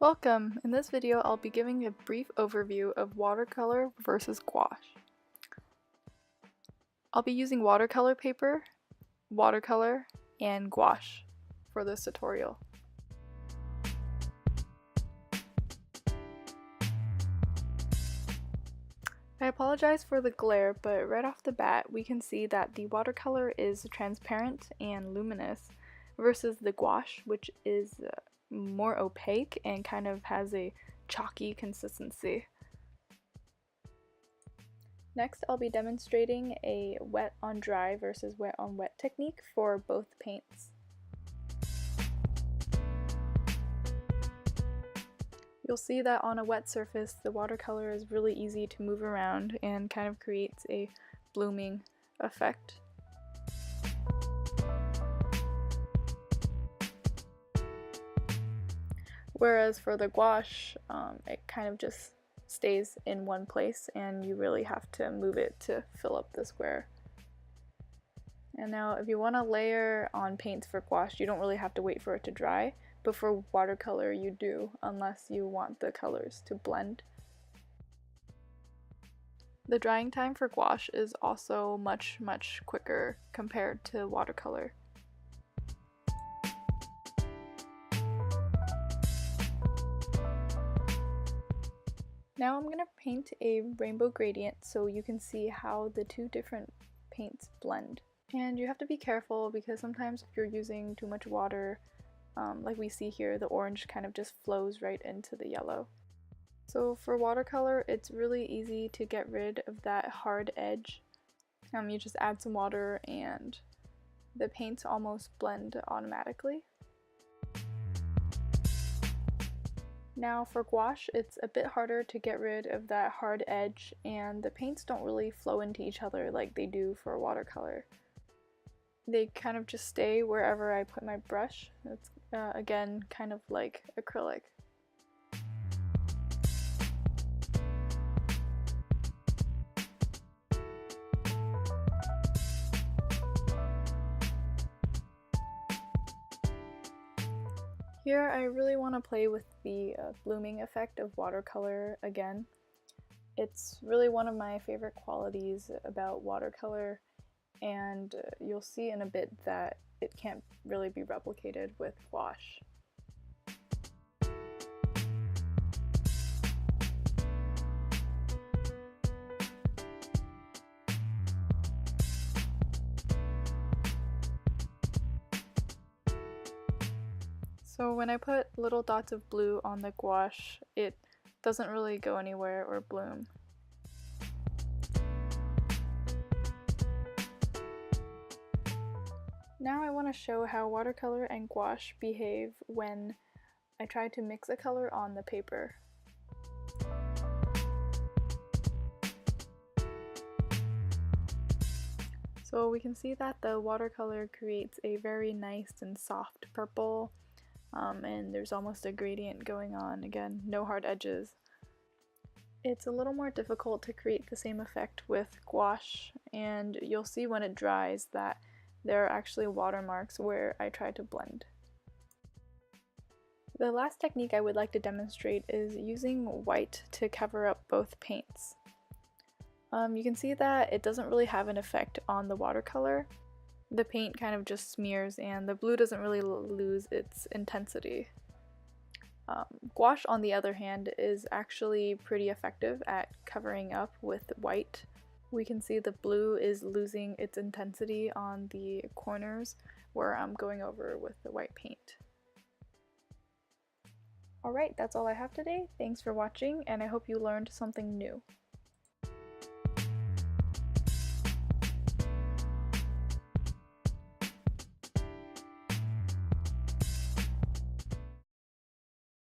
Welcome! In this video I'll be giving a brief overview of watercolor versus gouache. I'll be using watercolor paper, watercolor, and gouache for this tutorial. I apologize for the glare, but right off the bat we can see that the watercolor is transparent and luminous versus the gouache, which is more opaque and kind of has a chalky consistency. Next, I'll be demonstrating a wet on dry versus wet on wet technique for both paints. You'll see that on a wet surface, the watercolor is really easy to move around and kind of creates a blooming effect. Whereas for the gouache, it kind of just stays in one place and you really have to move it to fill up the square. And now if you want to layer on paints for gouache, you don't really have to wait for it to dry, but for watercolor you do, unless you want the colors to blend. The drying time for gouache is also much quicker compared to watercolor. Now I'm going to paint a rainbow gradient so you can see how the two different paints blend. And you have to be careful because sometimes if you're using too much water, like we see here, the orange kind of just flows right into the yellow. So for watercolor, it's really easy to get rid of that hard edge. You just add some water and the paints almost blend automatically. Now for gouache, it's a bit harder to get rid of that hard edge and the paints don't really flow into each other like they do for watercolor. They kind of just stay wherever I put my brush. It's again kind of like acrylic. Here I really want to play with the blooming effect of watercolor again. It's really one of my favorite qualities about watercolor, and you'll see in a bit that it can't really be replicated with gouache. So when I put little dots of blue on the gouache, it doesn't really go anywhere or bloom. Now I want to show how watercolor and gouache behave when I try to mix a color on the paper. So we can see that the watercolor creates a very nice and soft purple. And there's almost a gradient going on. Again, no hard edges. It's a little more difficult to create the same effect with gouache, and you'll see when it dries that there are actually watermarks where I try to blend. The last technique I would like to demonstrate is using white to cover up both paints. You can see that it doesn't really have an effect on the watercolor. The paint kind of just smears and the blue doesn't really lose its intensity. Gouache, on the other hand, is actually pretty effective at covering up with white. We can see the blue is losing its intensity on the corners where I'm going over with the white paint. Alright, that's all I have today. Thanks for watching, and I hope you learned something new.